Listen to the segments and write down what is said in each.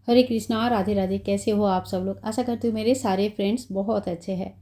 हरे कृष्णा, राधे राधे। कैसे हो आप सब लोग? आशा करती हूँ मेरे सारे फ्रेंड्स बहुत अच्छे हैं।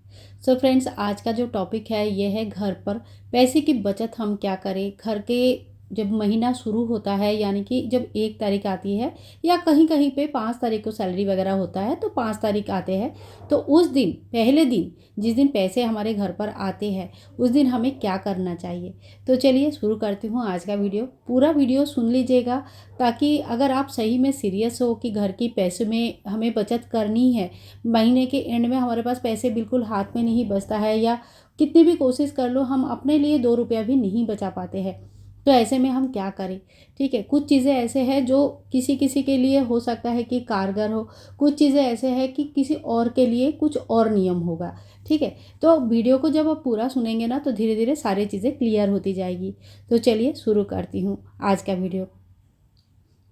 सो फ्रेंड्स, आज का जो टॉपिक है ये है घर पर पैसे की बचत हम क्या करें। घर के जब महीना शुरू होता है, यानी कि जब 1 तारीख आती है या कहीं कहीं पे 5 तारीख को सैलरी वगैरह होता है तो 5 तारीख आते हैं, तो उस दिन, पहले दिन, जिस दिन पैसे हमारे घर पर आते हैं, उस दिन हमें क्या करना चाहिए। तो चलिए शुरू करती हूँ आज का वीडियो। पूरा वीडियो सुन लीजिएगा, ताकि अगर आप सही में सीरियस हो कि घर की पैसे में हमें बचत करनी है, महीने के एंड में हमारे पास पैसे बिल्कुल हाथ में नहीं बचता है, या कितनी भी कोशिश कर लो हम अपने लिए 2 रुपया भी नहीं बचा पाते हैं, तो ऐसे में हम क्या करें। ठीक है, कुछ चीज़ें ऐसे हैं जो किसी किसी के लिए हो सकता है कि कारगर हो, कुछ चीज़ें ऐसे हैं कि किसी और के लिए कुछ और नियम होगा। ठीक है, तो वीडियो को जब आप पूरा सुनेंगे ना, तो धीरे धीरे सारी चीज़ें क्लियर होती जाएगी। तो चलिए शुरू करती हूँ आज का वीडियो।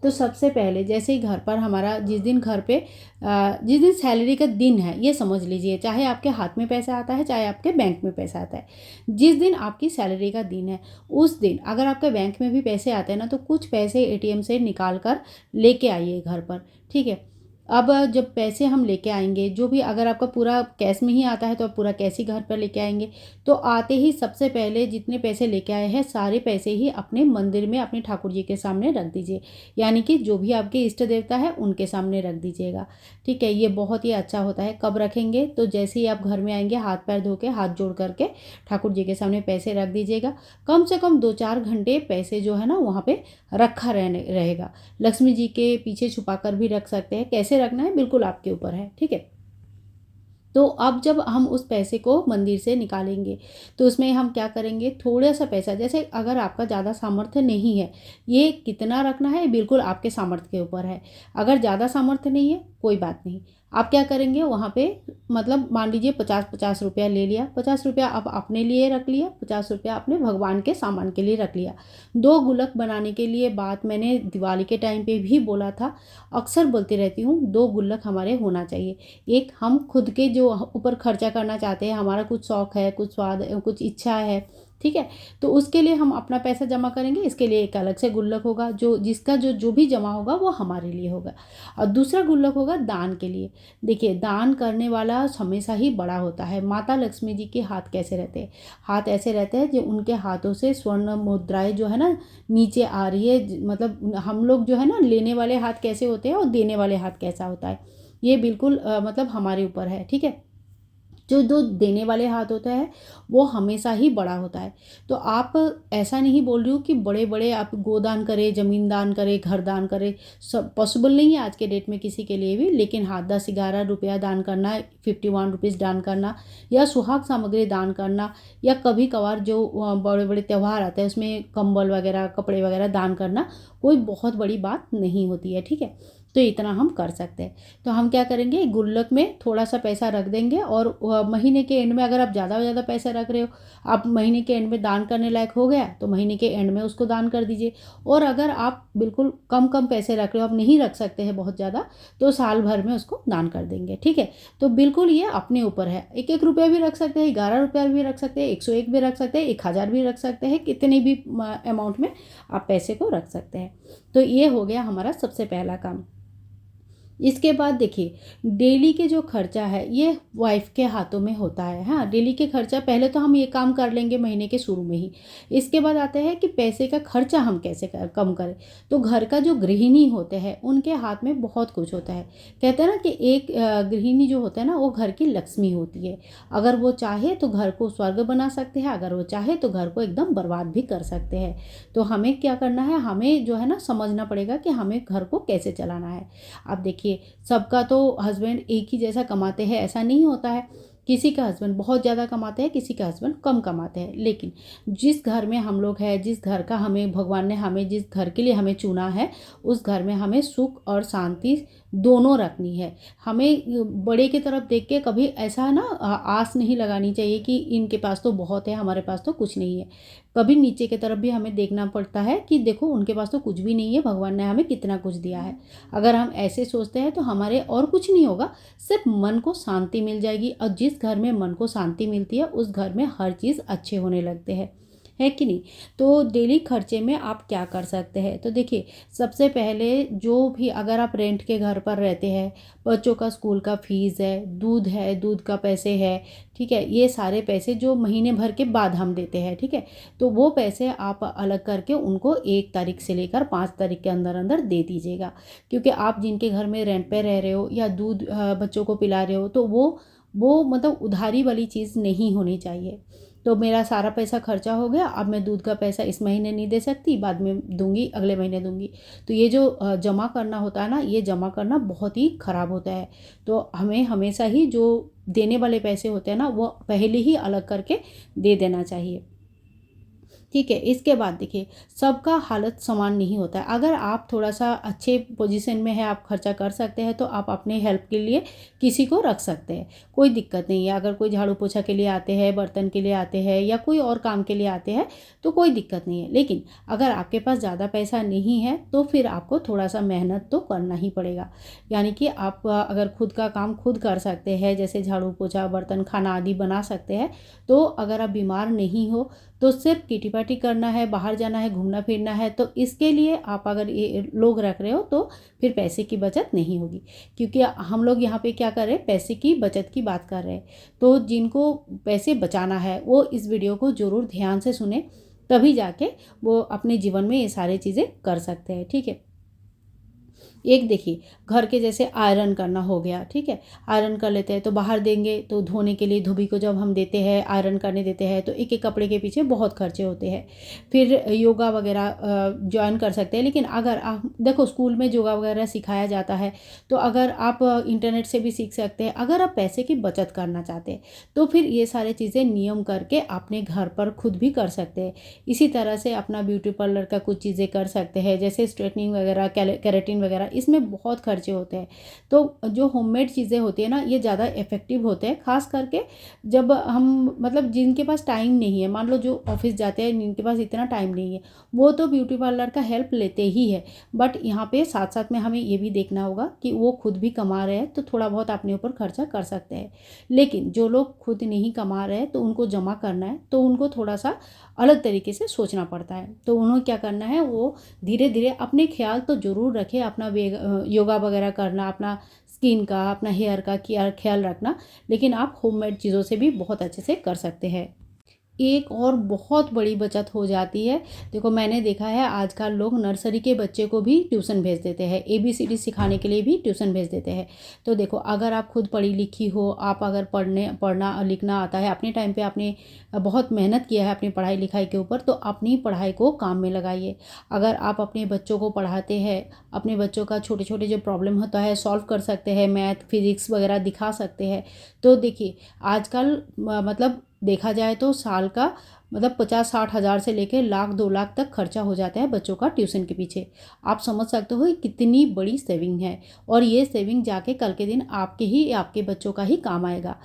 तो सबसे पहले, जैसे ही घर पर हमारा जिस दिन घर पे जिस दिन सैलरी का दिन है, ये समझ लीजिए, चाहे आपके हाथ में पैसा आता है चाहे आपके बैंक में पैसा आता है, जिस दिन आपकी सैलरी का दिन है उस दिन अगर आपके बैंक में भी पैसे आते हैं ना, तो कुछ पैसे एटीएम से निकाल कर लेके आइए घर पर। ठीक है, अब जब पैसे हम लेके आएंगे, जो भी, अगर आपका पूरा कैश में ही आता है तो आप पूरा कैश ही घर पर लेके आएंगे। तो आते ही सबसे पहले जितने पैसे लेके आए हैं सारे पैसे ही अपने मंदिर में अपने ठाकुर जी के सामने रख दीजिए, यानी कि जो भी आपके इष्ट देवता है उनके सामने रख दीजिएगा। ठीक है, ये बहुत ही अच्छा होता है। कब रखेंगे? तो जैसे ही आप घर में आएंगे, हाथ पैर धो के, हाथ जोड़ करके ठाकुर जी के सामने पैसे रख दीजिएगा। कम से कम 2-4 घंटे पैसे जो है ना वहाँ पे रखा रहने रहेगा। लक्ष्मी जी के पीछे छुपा कर भी रख सकते हैं, कैसे रखना है बिल्कुल आपके ऊपर है। ठीक है, तो अब जब हम उस पैसे को मंदिर से निकालेंगे, तो उसमें हम क्या करेंगे, थोड़ा सा पैसा, जैसे अगर आपका ज़्यादा सामर्थ्य नहीं है, ये कितना रखना है बिल्कुल आपके सामर्थ्य के ऊपर है। अगर ज़्यादा सामर्थ्य नहीं है कोई बात नहीं, आप क्या करेंगे वहाँ पे, मतलब मान लीजिए 50-50 रुपया ले लिया, 50 रुपया आप अपने लिए रख लिया, 50 रुपया अपने भगवान के सामान के लिए रख लिया। 2 गुल्लक बनाने के लिए, बात मैंने दिवाली के टाइम पे भी बोला था, अक्सर बोलती रहती हूँ, 2 गुल्लक हमारे होना चाहिए। एक हम खुद के जो ऊपर खर्चा करना चाहते हैं, हमारा कुछ शौक है, कुछ स्वाद, कुछ इच्छा है, ठीक है, तो उसके लिए हम अपना पैसा जमा करेंगे, इसके लिए एक अलग से गुल्लक होगा, जो जिसका जो जो भी जमा होगा वो हमारे लिए होगा। और दूसरा गुल्लक होगा दान के लिए। देखिए, दान करने वाला हमेशा ही बड़ा होता है। माता लक्ष्मी जी के हाथ कैसे रहते हैं? हाथ ऐसे रहते हैं जो उनके हाथों से स्वर्ण मुद्राएं जो है ना नीचे आ रही है। मतलब हम लोग जो है ना, लेने वाले हाथ कैसे होते हैं और देने वाले हाथ कैसा होता है, ये बिल्कुल मतलब हमारे ऊपर है। ठीक है, जो दो देने वाले हाथ होता है वो हमेशा ही बड़ा होता है। तो आप, ऐसा नहीं बोल रही हूँ कि बड़े बड़े आप गोदान करें, ज़मीन दान करें, घर दान करें, सब पॉसिबल नहीं है आज के डेट में किसी के लिए भी, लेकिन हाँ 10-11 रुपया दान करना, 51 रुपीज़ दान करना, या सुहाग सामग्री दान करना, या कभी कभार जो बड़े बड़े त्यौहार आते हैं उसमें कंबल वगैरह, कपड़े वगैरह दान करना कोई बहुत बड़ी बात नहीं होती है। ठीक है, तो इतना हम कर सकते हैं। तो हम क्या करेंगे, गुल्लक में थोड़ा सा पैसा रख देंगे, और महीने के एंड में अगर आप ज़्यादा पैसा रख रहे हो, आप महीने के एंड में दान करने लायक हो गया, तो महीने के एंड में उसको दान कर दीजिए। और अगर आप बिल्कुल कम कम पैसे रख रहे हो, आप नहीं रख सकते हैं बहुत ज़्यादा, तो साल भर में उसको दान कर देंगे। ठीक है, तो बिल्कुल ये अपने ऊपर है। 1-1 रुपया भी रख सकते हैं, 11 रुपया भी रख सकते हैं, 101 भी रख सकते हैं, 1000 भी रख सकते हैं, कितने भी अमाउंट में आप पैसे को रख सकते हैं। तो ये हो गया हमारा सबसे पहला काम। इसके बाद देखिए, डेली के जो खर्चा है ये वाइफ के हाथों में होता है। हाँ, डेली के खर्चा पहले तो हम ये काम कर लेंगे महीने के शुरू में ही। इसके बाद आते हैं कि पैसे का खर्चा हम कैसे कम करें। तो घर का जो गृहिणी होते हैं उनके हाथ में बहुत कुछ होता है। कहते हैं ना कि एक गृहिणी जो होता है ना, वो घर की लक्ष्मी होती है। अगर वो चाहे तो घर को स्वर्ग बना सकते हैं, अगर वो चाहे तो घर को एकदम बर्बाद भी कर सकते हैं। तो हमें क्या करना है, हमें जो है ना समझना पड़ेगा कि हमें घर को कैसे चलाना है। अब देखिए, सबका तो हस्बैंड एक ही जैसा कमाते हैं ऐसा नहीं होता है। किसी का हस्बैंड बहुत ज़्यादा कमाते हैं, किसी का हस्बैंड कम कमाते हैं, लेकिन जिस घर में हम लोग हैं, जिस घर का हमें भगवान ने, हमें जिस घर के लिए हमें चुना है, उस घर में हमें सुख और शांति दोनों रखनी है। हमें बड़े की तरफ देख के कभी ऐसा ना आस नहीं लगानी चाहिए कि इनके पास तो बहुत है, हमारे पास तो कुछ नहीं है। कभी नीचे की तरफ भी हमें देखना पड़ता है कि देखो उनके पास तो कुछ भी नहीं है, भगवान ने हमें कितना कुछ दिया है। अगर हम ऐसे सोचते हैं तो हमारे और कुछ नहीं होगा, सिर्फ मन को शांति मिल जाएगी। और जिस घर में मन को शांति मिलती है उस घर में हर चीज़ अच्छे होने लगते हैं। है कि नहीं। तो डेली खर्चे में आप क्या कर सकते हैं, तो देखिए सबसे पहले जो भी, अगर आप रेंट के घर पर रहते हैं, बच्चों का स्कूल का फीस है, दूध का पैसे है, ठीक है, ये सारे पैसे जो महीने भर के बाद हम देते हैं, ठीक है, तो वो पैसे आप अलग करके उनको 1 तारीख से लेकर 5 तारीख के अंदर अंदर दे दीजिएगा। क्योंकि आप जिनके घर में रेंट पे रह रहे हो या दूध बच्चों को पिला रहे हो, तो वो मतलब उधारी वाली चीज़ नहीं होनी चाहिए। तो मेरा सारा पैसा खर्चा हो गया, अब मैं दूध का पैसा इस महीने नहीं दे सकती, बाद में दूंगी, अगले महीने दूंगी। तो ये जो जमा करना होता है ना, ये जमा करना बहुत ही ख़राब होता है। तो हमें हमेशा ही जो देने वाले पैसे होते हैं ना, वो पहले ही अलग करके दे देना चाहिए, ठीक है। इसके बाद देखिए, सबका हालत समान नहीं होता है। अगर आप थोड़ा सा अच्छे पोजीशन में है, आप खर्चा कर सकते हैं, तो आप अपने हेल्प के लिए किसी को रख सकते हैं, कोई दिक्कत नहीं है। अगर कोई झाड़ू पोछा के लिए आते हैं, बर्तन के लिए आते हैं, या कोई और काम के लिए आते हैं, तो कोई दिक्कत नहीं है। लेकिन अगर आपके पास ज़्यादा पैसा नहीं है, तो फिर आपको थोड़ा सा मेहनत तो करना ही पड़ेगा। यानी कि आप अगर खुद का काम खुद कर सकते हैं, जैसे झाड़ू पोछा, बर्तन, खाना आदि बना सकते हैं, तो अगर आप बीमार नहीं हो, तो सिर्फ किटी पार्टी करना है, बाहर जाना है, घूमना फिरना है, तो इसके लिए आप अगर ये लोग रख रहे हो, तो फिर पैसे की बचत नहीं होगी। क्योंकि हम लोग यहाँ पे क्या कर रहे हैं, पैसे की बचत की बात कर रहे हैं। तो जिनको पैसे बचाना है, वो इस वीडियो को ज़रूर ध्यान से सुने, तभी जाके वो अपने जीवन में ये सारी चीज़ें कर सकते हैं, ठीक है। एक देखिए, घर के जैसे आयरन करना हो गया, ठीक है, आयरन कर लेते हैं, तो बाहर देंगे तो धोने के लिए धोबी को जब हम देते हैं, आयरन करने देते हैं, तो एक एक कपड़े के पीछे बहुत खर्चे होते हैं। फिर योगा वगैरह ज्वाइन कर सकते हैं। लेकिन अगर आप देखो, स्कूल में योगा वगैरह सिखाया जाता है, तो अगर आप इंटरनेट से भी सीख सकते हैं। अगर आप पैसे की बचत करना चाहते हैं, तो फिर ये सारी चीज़ें नियम करके अपने घर पर खुद भी कर सकते हैं। इसी तरह से अपना ब्यूटी पार्लर का कुछ चीज़ें कर सकते हैं, जैसे स्ट्रेटनिंग वगैरह, केराटिन वगैरह, इसमें बहुत खर्चे होते हैं। तो जो होममेड चीज़ें होती है ना, ये ज़्यादा इफ़ेक्टिव होते हैं, ख़ास करके जब हम मतलब जिनके पास टाइम नहीं है, मान लो जो ऑफिस जाते हैं, जिनके पास इतना टाइम नहीं है, वो तो ब्यूटी पार्लर का हेल्प लेते ही है। बट यहाँ पे साथ साथ में हमें ये भी देखना होगा कि वो खुद भी कमा रहे हैं, तो थोड़ा बहुत अपने ऊपर खर्चा कर सकते हैं। लेकिन जो लोग खुद नहीं कमा रहे हैं, तो उनको जमा करना है, तो उनको थोड़ा सा अलग तरीके से सोचना पड़ता है। तो उन्हें क्या करना है, वो धीरे धीरे अपने ख्याल तो ज़रूर रखें, अपना योगा वगैरह करना, अपना स्किन का, अपना हेयर का ख्याल रखना, लेकिन आप होममेड चीज़ों से भी बहुत अच्छे से कर सकते हैं। एक और बहुत बड़ी बचत हो जाती है। देखो, मैंने देखा है आजकल लोग नर्सरी के बच्चे को भी ट्यूशन भेज देते हैं, ABCD सिखाने के लिए भी ट्यूशन भेज देते हैं। तो देखो, अगर आप खुद पढ़ी लिखी हो, आप अगर पढ़ना लिखना आता है, अपने टाइम पे आपने बहुत मेहनत किया है अपनी पढ़ाई लिखाई के ऊपर, तो अपनी पढ़ाई को काम में लगाइए। अगर आप अपने बच्चों को पढ़ाते हैं, अपने बच्चों का छोटे छोटे जो प्रॉब्लम होता है सॉल्व कर सकते हैं, मैथ फिजिक्स वगैरह दिखा सकते हैं, तो देखिए आजकल मतलब देखा जाए तो साल का मतलब 50-60 हज़ार से लेकर लाख 2 लाख तक खर्चा हो जाता है बच्चों का ट्यूशन के पीछे। आप समझ सकते हो कितनी बड़ी सेविंग है, और ये सेविंग जाके कल के दिन आपके ही, आपके बच्चों का ही काम आएगा।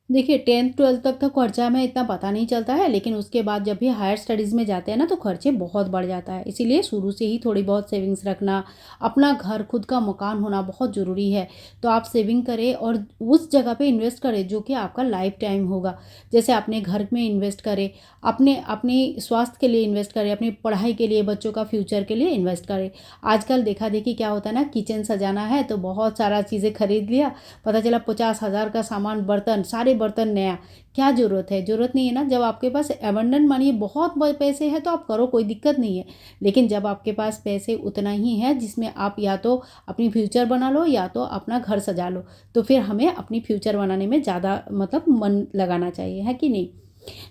देखिए, 10th-12th तक तो खर्चा में इतना पता नहीं चलता है, लेकिन उसके बाद जब भी हायर स्टडीज़ में जाते हैं ना, तो खर्चे बहुत बढ़ जाता है। इसीलिए शुरू से ही थोड़ी बहुत सेविंग्स रखना, अपना घर, खुद का मकान होना बहुत ज़रूरी है। तो आप सेविंग करें और उस जगह पे इन्वेस्ट करें जो कि आपका लाइफ टाइम होगा। जैसे अपने घर में इन्वेस्ट करें, अपने स्वास्थ्य के लिए इन्वेस्ट करें, अपनी पढ़ाई के लिए, बच्चों का फ्यूचर के लिए इन्वेस्ट करें। आजकल देखा देखी क्या होता है ना, किचन सजाना है तो बहुत सारा चीज़ें खरीद लिया, पता चला 50,000 का सामान, बर्तन, सारे बर्तन नया। क्या ज़रूरत है? ज़रूरत नहीं है ना। जब आपके पास एबंडेंट मनी है, बहुत पैसे हैं, तो आप करो, कोई दिक्कत नहीं है। लेकिन जब आपके पास पैसे उतना ही है जिसमें आप या तो अपनी फ्यूचर बना लो, या तो अपना घर सजा लो, तो फिर हमें अपनी फ्यूचर बनाने में ज़्यादा मतलब मन लगाना चाहिए, है कि नहीं।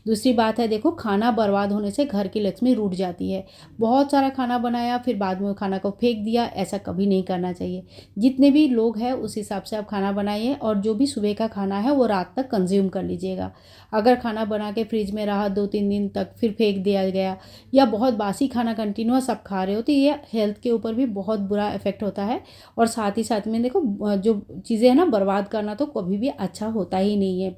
दूसरी बात है, देखो, खाना बर्बाद होने से घर की लक्ष्मी रूठ जाती है। बहुत सारा खाना बनाया, फिर बाद में खाना को फेंक दिया, ऐसा कभी नहीं करना चाहिए। जितने भी लोग हैं उस हिसाब से आप खाना बनाइए, और जो भी सुबह का खाना है वो रात तक कंज्यूम कर लीजिएगा। अगर खाना बना के फ्रिज में रहा 2-3 दिन तक, फिर फेंक दिया गया, या बहुत बासी खाना कंटिन्यूअस आप खा रहे हो, तो ये हेल्थ के ऊपर भी बहुत बुरा इफेक्ट होता है। और साथ ही साथ में देखो, जो चीज़ें हैं ना, बर्बाद करना तो कभी भी अच्छा होता ही नहीं है।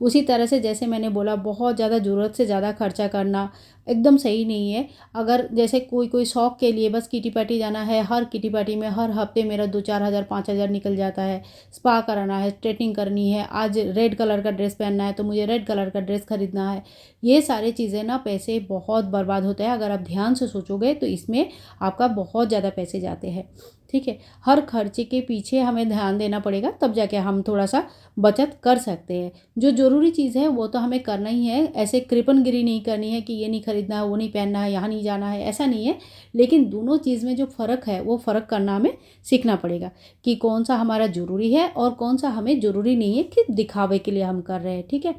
उसी तरह से जैसे मैंने बोला, बहुत ज़्यादा ज़रूरत से ज़्यादा खर्चा करना एकदम सही नहीं है। अगर जैसे कोई शौक़ के लिए बस किटी पार्टी जाना है, हर किटी पार्टी में हर हफ्ते मेरा 2-4 हज़ार 5 हज़ार निकल जाता है। स्पा कराना है, स्ट्रेटनिंग करनी है, आज रेड कलर का ड्रेस पहनना है तो मुझे रेड कलर का ड्रेस खरीदना है। ये सारी चीज़ें ना पैसे बहुत बर्बाद होते हैं। अगर आप ध्यान से सोचोगे तो इसमें आपका बहुत ज़्यादा पैसे जाते हैं, ठीक है। हर खर्चे के पीछे हमें ध्यान देना पड़ेगा, तब जाके हम थोड़ा सा बचत कर सकते हैं। जो ज़रूरी चीज़ है वो तो हमें करना ही है। ऐसे कृपनगिरी नहीं करनी है कि ये नहीं खरीदना है, वो नहीं पहनना है, यहाँ नहीं जाना है, ऐसा नहीं है। लेकिन दोनों चीज़ में जो फ़र्क है वो फ़र्क करना हमें सीखना पड़ेगा कि कौन सा हमारा ज़रूरी है और कौन सा हमें ज़रूरी नहीं है कि दिखावे के लिए हम कर रहे हैं, ठीक है।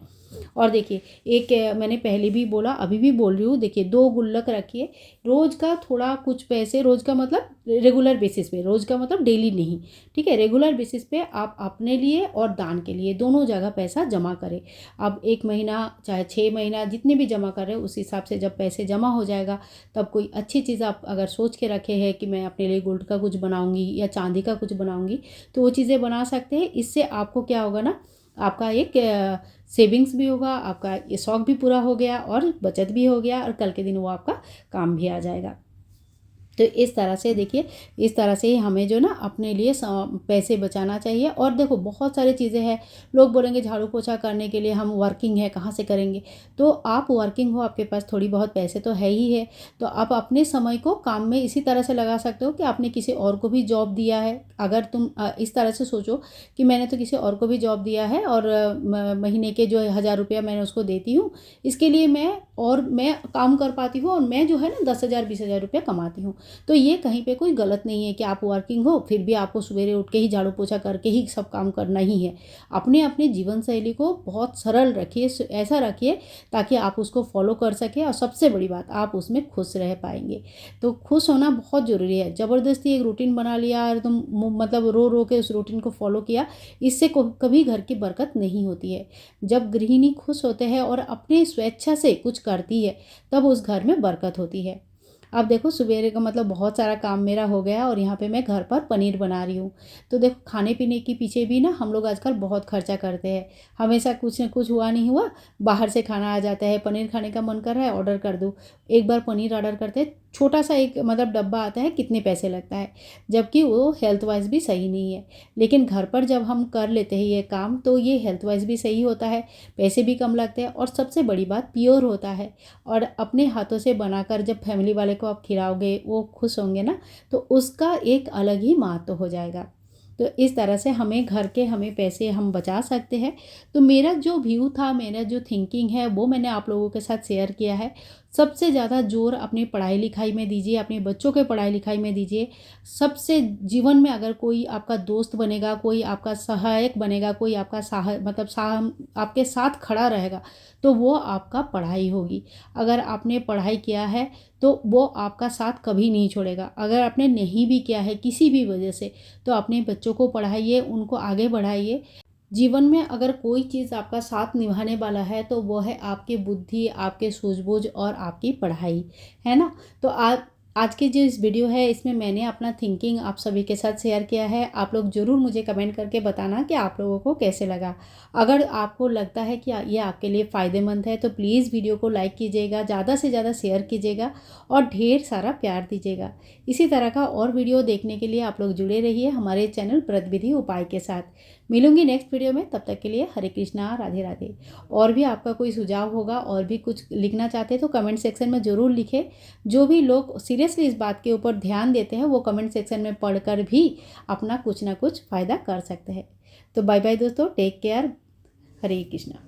और देखिए, एक मैंने पहले भी बोला, अभी भी बोल रही हूँ, देखिए 2 गुल्लक रखिए। रोज़ का थोड़ा कुछ पैसे, रोज़ का मतलब रेगुलर बेसिस पे, रोज़ का मतलब डेली नहीं, ठीक है। रेगुलर बेसिस पे आप अपने लिए और दान के लिए दोनों जगह पैसा जमा करें। अब 1 महीना चाहे 6 महीना जितने भी जमा कर रहे हो, उस हिसाब से जब पैसे जमा हो जाएगा तब कोई अच्छी चीज़ आप अगर सोच के रखे हैं कि मैं अपने लिए गोल्ड का कुछ बनाऊँगी या चांदी का कुछ बनाऊँगी, तो वो चीज़ें बना सकते हैं। इससे आपको क्या होगा ना, आपका एक सेविंग्स भी होगा, आपका ये शौक भी पूरा हो गया और बचत भी हो गया और कल के दिन वो आपका काम भी आ जाएगा। तो इस तरह से देखिए, इस तरह से ही हमें जो ना अपने लिए पैसे बचाना चाहिए। और देखो बहुत सारी चीज़ें हैं। लोग बोलेंगे झाड़ू पोछा करने के लिए हम वर्किंग है, कहाँ से करेंगे। तो आप वर्किंग हो, आपके पास थोड़ी बहुत पैसे तो है ही है, तो आप अपने समय को काम में इसी तरह से लगा सकते हो कि आपने किसी और को भी जॉब दिया है। अगर तुम इस तरह से सोचो कि मैंने तो किसी और को भी जॉब दिया है और महीने के जो 1000 रुपया मैंने उसको देती हूँ, इसके लिए मैं काम कर पाती हूँ और मैं जो है ना 10,000 20,000 रुपया कमाती हूँ। तो ये कहीं पे कोई गलत नहीं है कि आप वर्किंग हो फिर भी आपको सवेरे उठ के ही झाड़ू पोछा करके ही सब काम करना ही है। अपने अपने जीवन शैली को बहुत सरल रखिए, ऐसा रखिए ताकि आप उसको फॉलो कर सकें और सबसे बड़ी बात, आप उसमें खुश रह पाएंगे। तो खुश होना बहुत ज़रूरी है। ज़बरदस्ती एक रूटीन बना लिया और तुम मतलब रो रो के उस रूटीन को फॉलो किया, इससे कभी घर की बरकत नहीं होती है। जब गृहिणी खुश होते हैं और अपने स्वेच्छा से कुछ करती है, तब उस घर में बरकत होती है। अब देखो, सवेरे का मतलब बहुत सारा काम मेरा हो गया और यहाँ पे मैं घर पर पनीर बना रही हूँ। तो देखो, खाने पीने के पीछे भी ना हम लोग आजकल बहुत खर्चा करते हैं। हमेशा कुछ ना कुछ हुआ नहीं हुआ बाहर से खाना आ जाता है, पनीर खाने का मन कर रहा है, ऑर्डर कर दो। एक बार पनीर ऑर्डर करते हैं, छोटा सा एक मतलब डब्बा आता है, कितने पैसे लगता है, जबकि वो हेल्थ वाइज भी सही नहीं है। लेकिन घर पर जब हम कर लेते हैं ये काम, तो ये हेल्थ वाइज भी सही होता है, पैसे भी कम लगते हैं और सबसे बड़ी बात प्योर होता है। और अपने हाथों से बनाकर जब फैमिली वाले को आप खिलाओगे, वो खुश होंगे ना, तो उसका एक अलग ही महत्व हो जाएगा। तो इस तरह से हमें पैसे हम बचा सकते हैं। तो मेरा जो व्यू था, मेरा जो थिंकिंग है, वो मैंने आप लोगों के साथ शेयर किया है। सबसे ज़्यादा जोर अपनी पढ़ाई लिखाई में दीजिए, अपने बच्चों के पढ़ाई लिखाई में दीजिए। सबसे जीवन में अगर कोई आपका दोस्त बनेगा, कोई आपका सहायक बनेगा, कोई आपका आपके साथ खड़ा रहेगा, तो वो आपका पढ़ाई होगी। अगर आपने पढ़ाई किया है तो वो आपका साथ कभी नहीं छोड़ेगा। अगर आपने नहीं भी किया है किसी भी वजह से, तो अपने बच्चों को पढ़ाइए, उनको आगे बढ़ाइए। जीवन में अगर कोई चीज़ आपका साथ निभाने वाला है तो वो है आपकी बुद्धि, आपके सूझबूझ और आपकी पढ़ाई, है ना। तो आज की जो इस वीडियो है, इसमें मैंने अपना थिंकिंग आप सभी के साथ शेयर किया है। आप लोग ज़रूर मुझे कमेंट करके बताना कि आप लोगों को कैसे लगा। अगर आपको लगता है कि ये आपके लिए फ़ायदेमंद है, तो प्लीज़ वीडियो को लाइक कीजिएगा, ज़्यादा से ज़्यादा शेयर कीजिएगा और ढेर सारा प्यार दीजिएगा। इसी तरह का और वीडियो देखने के लिए आप लोग जुड़े रहिए हमारे चैनल प्रतिविधि उपाय के साथ। मिलूंगी नेक्स्ट वीडियो में, तब तक के लिए हरे कृष्णा, राधे राधे। और भी आपका कोई सुझाव होगा और भी कुछ लिखना चाहते हैं तो कमेंट सेक्शन में ज़रूर लिखें। जो भी लोग सीरियसली इस बात के ऊपर ध्यान देते हैं, वो कमेंट सेक्शन में पढ़कर भी अपना कुछ ना कुछ फ़ायदा कर सकते हैं। तो बाय बाय दोस्तों, टेक केयर, हरे कृष्णा।